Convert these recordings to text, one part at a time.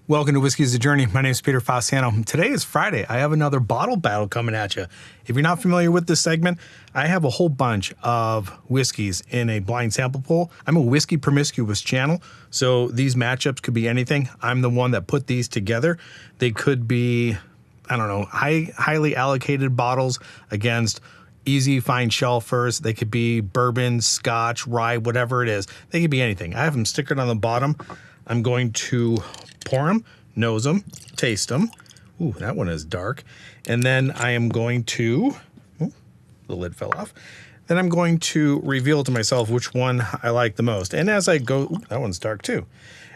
Welcome to Whiskey's the Journey. My name is Peter Fossano. Today is Friday. I have another bottle battle coming at you. If you're not familiar with this segment, I have a whole bunch of whiskeys in a blind sample pool. I'm a whiskey promiscuous channel, so these matchups could be anything. I'm the one that put these together. They could be, I don't know, highly allocated bottles against easy fine shelfers. They could be bourbon, scotch, rye, whatever it is. They could be anything. I have them stickered on the bottom. I'm going to pour them, nose them, taste them. Ooh, that one is dark. And then I am going to, the lid fell off. Then I'm going to reveal to myself which one I like the most. And as I go, that one's dark too.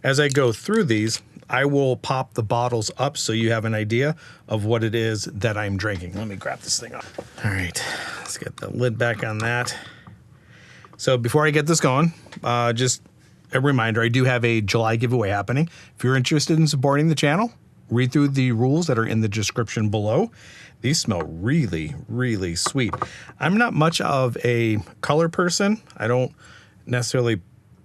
As I go through these, I will pop the bottles up so you have an idea of what it is that I'm drinking. Let me grab this thing off. All right, let's get the lid back on that. So before I get this going, just a reminder, I do have a July giveaway happening. If you're interested in supporting the channel, read through the rules that are in the description below. These smell really, really sweet. I'm not much of a color person. I don't necessarily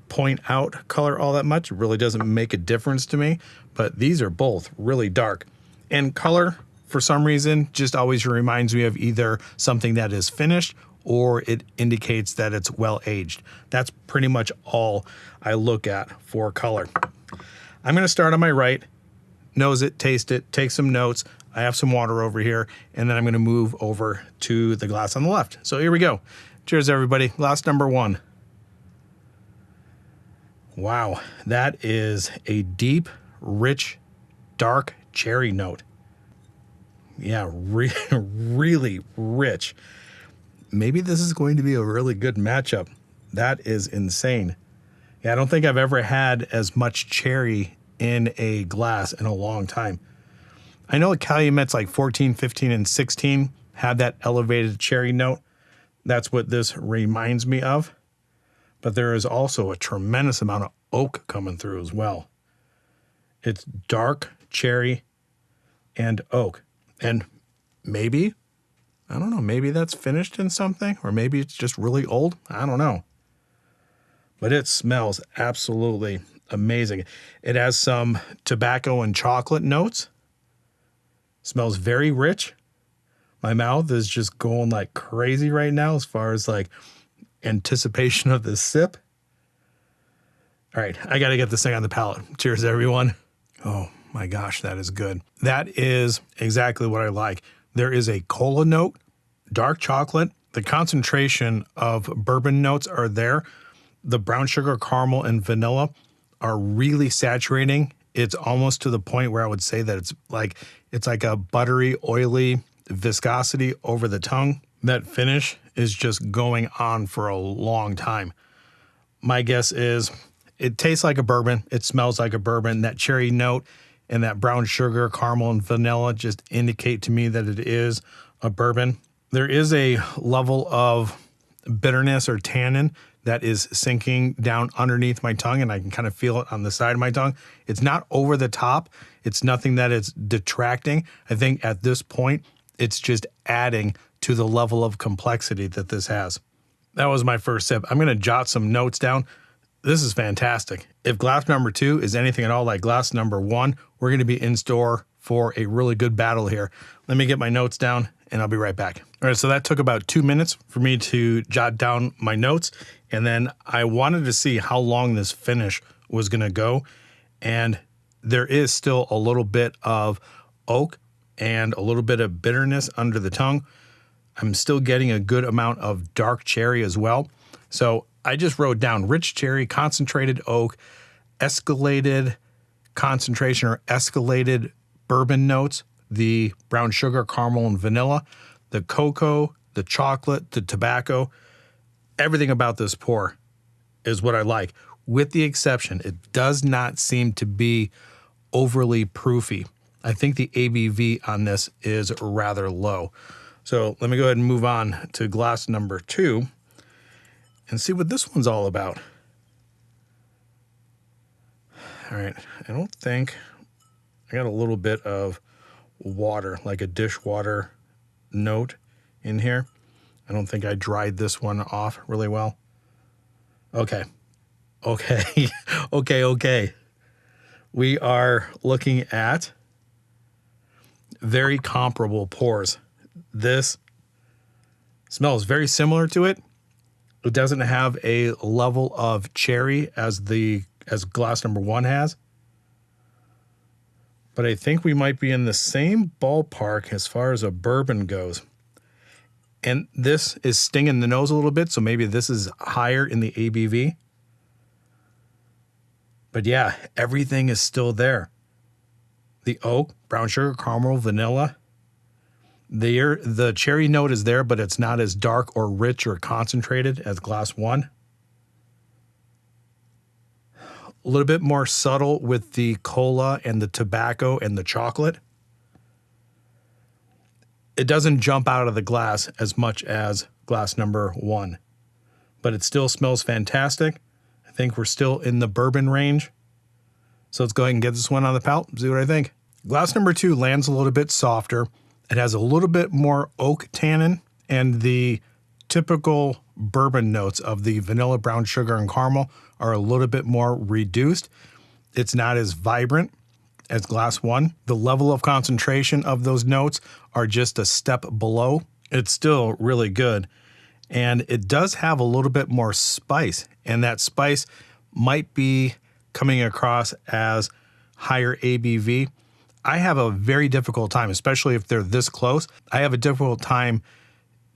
point out color all that much. It really doesn't make a difference to me, but these are both really dark. And color, for some reason, just always reminds me of either something that is finished or it indicates that it's well aged. That's pretty much all I look at for color. I'm gonna start on my right, nose it, taste it, take some notes. I have some water over here, and then I'm gonna move over to the glass on the left. So here we go. Cheers, everybody. Glass number one. Wow, that is a deep, rich, dark cherry note. Yeah, really rich. Maybe this is going to be a really good matchup. That is insane. Yeah, I don't think I've ever had as much cherry in a glass in a long time. I know Calumets like 14, 15, and 16 have that elevated cherry note. That's what this reminds me of. But there is also a tremendous amount of oak coming through as well. It's dark cherry and oak. And maybe, I don't know, maybe that's finished in something, or maybe it's just really old. I don't know. But it smells absolutely amazing. It has some tobacco and chocolate notes. Smells very rich. My mouth is just going like crazy right now as far as like anticipation of this sip. All right, I got to get this thing on the palate. Cheers, everyone. Oh my gosh, that is good. That is exactly what I like. There is a cola note, dark chocolate. The concentration of bourbon notes are there. The brown sugar, caramel, and vanilla are really saturating. It's almost to the point where I would say that it's like a buttery, oily viscosity over the tongue. That finish is just going on for a long time. My guess is it tastes like a bourbon. It smells like a bourbon. That cherry note and that brown sugar, caramel, and vanilla just indicate to me that it is a bourbon. There is a level of bitterness or tannin that is sinking down underneath my tongue, and I can kind of feel it on the side of my tongue. It's not over the top. It's nothing that is detracting. I think at this point, it's just adding to the level of complexity that this has. That was my first sip. I'm gonna jot some notes down. This is fantastic. If glass number two is anything at all like glass number one, we're gonna be in store for a really good battle here. Let me get my notes down and I'll be right back. All right, so that took about 2 minutes for me to jot down my notes. And then I wanted to see how long this finish was gonna go. And there is still a little bit of oak and a little bit of bitterness under the tongue. I'm still getting a good amount of dark cherry as well. So I just wrote down rich cherry, concentrated oak, escalated concentration or escalated bourbon notes, the brown sugar, caramel, and vanilla, the cocoa, the chocolate, the tobacco. Everything about this pour is what I like, with the exception, it does not seem to be overly proofy. I think the ABV on this is rather low. So let me go ahead and move on to glass number two and see what this one's all about. All right, I don't think, I got a little bit of water, like a dishwater note in here. I don't think I dried this one off really well. Okay. we are looking at very comparable pours. This smells very similar to it. It doesn't have a level of cherry as glass number 1 has. But I think we might be in the same ballpark as far as a bourbon goes. And this is stinging the nose a little bit, so maybe this is higher in the ABV. But yeah, everything is still there. The oak, brown sugar, caramel, vanilla. The cherry note is there, but it's not as dark or rich or concentrated as glass 1. A little bit more subtle with the cola and the tobacco and the chocolate. It doesn't jump out of the glass as much as glass number 1, but it still smells fantastic. I think we're still in the bourbon range. So let's go ahead and get this one on the palate and see what I think. Glass number 2 lands a little bit softer. It has a little bit more oak tannin, and the typical bourbon notes of the vanilla, brown sugar, and caramel are a little bit more reduced. It's not as vibrant as glass 1. The level of concentration of those notes are just a step below. It's still really good. And it does have a little bit more spice, and that spice might be coming across as higher ABV. I have a very difficult time, especially if they're this close. I have a difficult time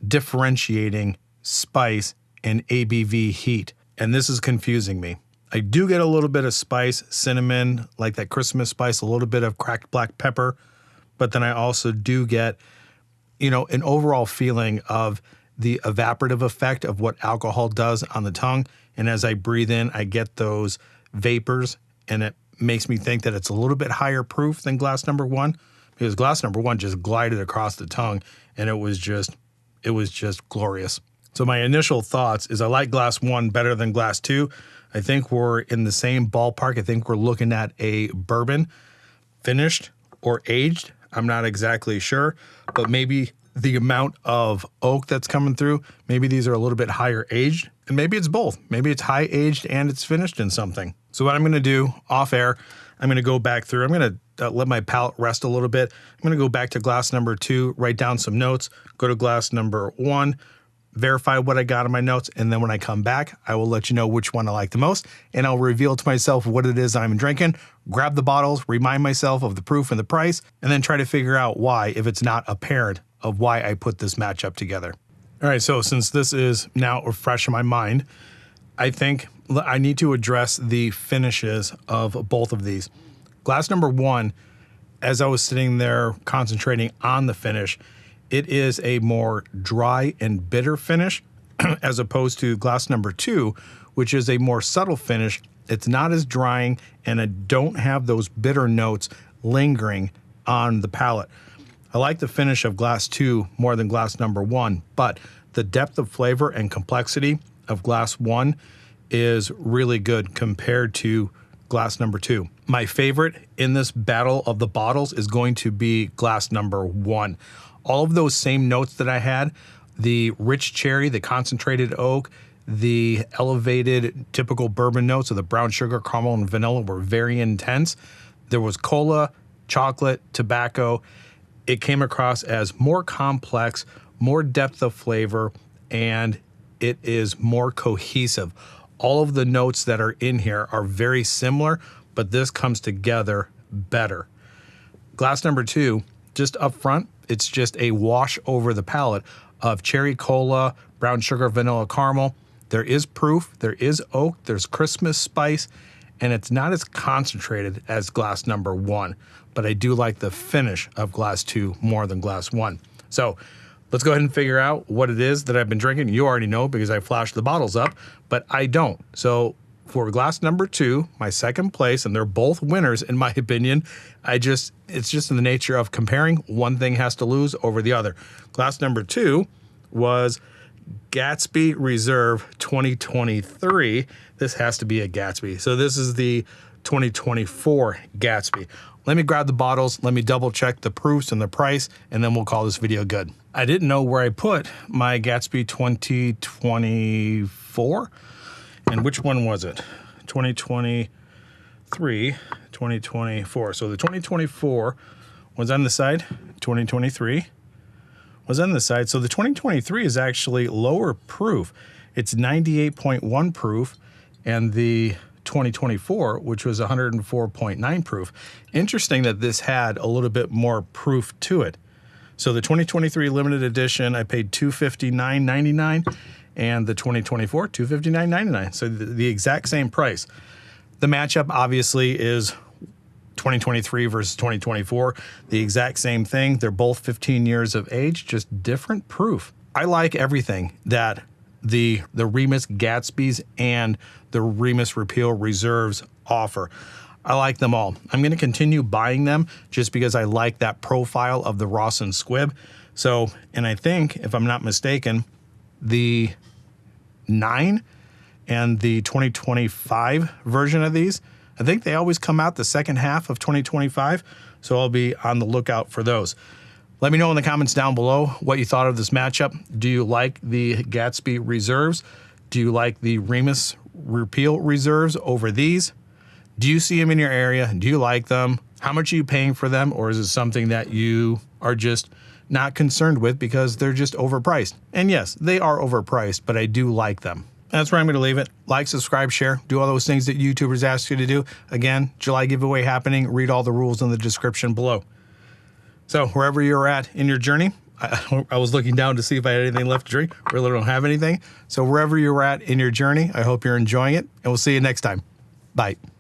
differentiating spice and ABV heat, and this is confusing me. I do get a little bit of spice, cinnamon, like that Christmas spice, a little bit of cracked black pepper, but then I also do get, an overall feeling of the evaporative effect of what alcohol does on the tongue. And as I breathe in, I get those vapors, and it makes me think that it's a little bit higher proof than glass number 1, because glass number 1 just glided across the tongue, and it was just glorious. So my initial thoughts is I like glass 1 better than glass 2. I think we're in the same ballpark. I think we're looking at a bourbon, finished or aged. I'm not exactly sure, but maybe the amount of oak that's coming through, maybe these are a little bit higher aged, and maybe it's both. Maybe it's high aged and it's finished in something. So what I'm going to do off air, I'm going to go back through. I'm going to let my palate rest a little bit. I'm going to go back to glass number 2, write down some notes, go to glass number 1, verify what I got in my notes, and then when I come back, I will let you know which one I like the most, and I'll reveal to myself what it is I'm drinking, grab the bottles, remind myself of the proof and the price, and then try to figure out why, if it's not apparent, of why I put this matchup together. All right, so since this is now fresh in my mind, I think I need to address the finishes of both of these. Glass number 1, as I was sitting there concentrating on the finish, it is a more dry and bitter finish as opposed to glass number 2, which is a more subtle finish. It's not as drying, and I don't have those bitter notes lingering on the palate. I like the finish of glass 2 more than glass number 1, but the depth of flavor and complexity of glass 1 is really good compared to glass number 2. My favorite in this battle of the bottles is going to be glass number 1. All of those same notes that I had, the rich cherry, the concentrated oak, the elevated typical bourbon notes of the brown sugar, caramel, and vanilla were very intense. There was cola, chocolate, tobacco. It came across as more complex, more depth of flavor, and it is more cohesive. All of the notes that are in here are very similar, but this comes together better. Glass number 2, just up front, it's just a wash over the palate of cherry cola, brown sugar, vanilla caramel. There is proof, there is oak, there's Christmas spice, and it's not as concentrated as glass number 1, but I do like the finish of glass 2 more than glass 1. So let's go ahead and figure out what it is that I've been drinking. You already know because I flashed the bottles up, but I don't. So for glass number 2, my second place, and they're both winners in my opinion, it's just in the nature of comparing. One thing has to lose over the other. Glass number 2 was Gatsby Reserve 2023. This has to be a Gatsby. So this is the 2024 Gatsby. Let me grab the bottles, let me double check the proofs and the price, and then we'll call this video good. I didn't know where I put my Gatsby 2024, and which one was it? 2020, 2024. So the 2024 was on the side, 2023 was on the side. So the 2023 is actually lower proof. It's 98.1 proof, and the 2024, which was 104.9 proof. Interesting that this had a little bit more proof to it. So the 2023 limited edition, I paid $259.99, and the 2024, $259.99. So the exact same price. The matchup obviously is 2023 versus 2024, the exact same thing. They're both 15 years of age, just different proof. I like everything that the Remus Gatsby's and the Remus Repeal Reserves offer. I like them all. I'm going to continue buying them just because I like that profile of the Ross and Squibb. So, and I think, if I'm not mistaken, the 9 and the 2025 version of these, I think they always come out the second half of 2025. So I'll be on the lookout for those. Let me know in the comments down below what you thought of this matchup. Do you like the Gatsby Reserves? Do you like the Remus Repeal Reserves over these? Do you see them in your area? Do you like them? How much are you paying for them? Or is it something that you are just not concerned with because they're just overpriced? And yes, they are overpriced, but I do like them. That's where I'm going to leave it. Like, subscribe, share, do all those things that YouTubers ask you to do. Again, July giveaway happening. Read all the rules in the description below. So wherever you're at in your journey, I was looking down to see if I had anything left to drink. Really don't have anything. So wherever you're at in your journey, I hope you're enjoying it, and we'll see you next time. Bye.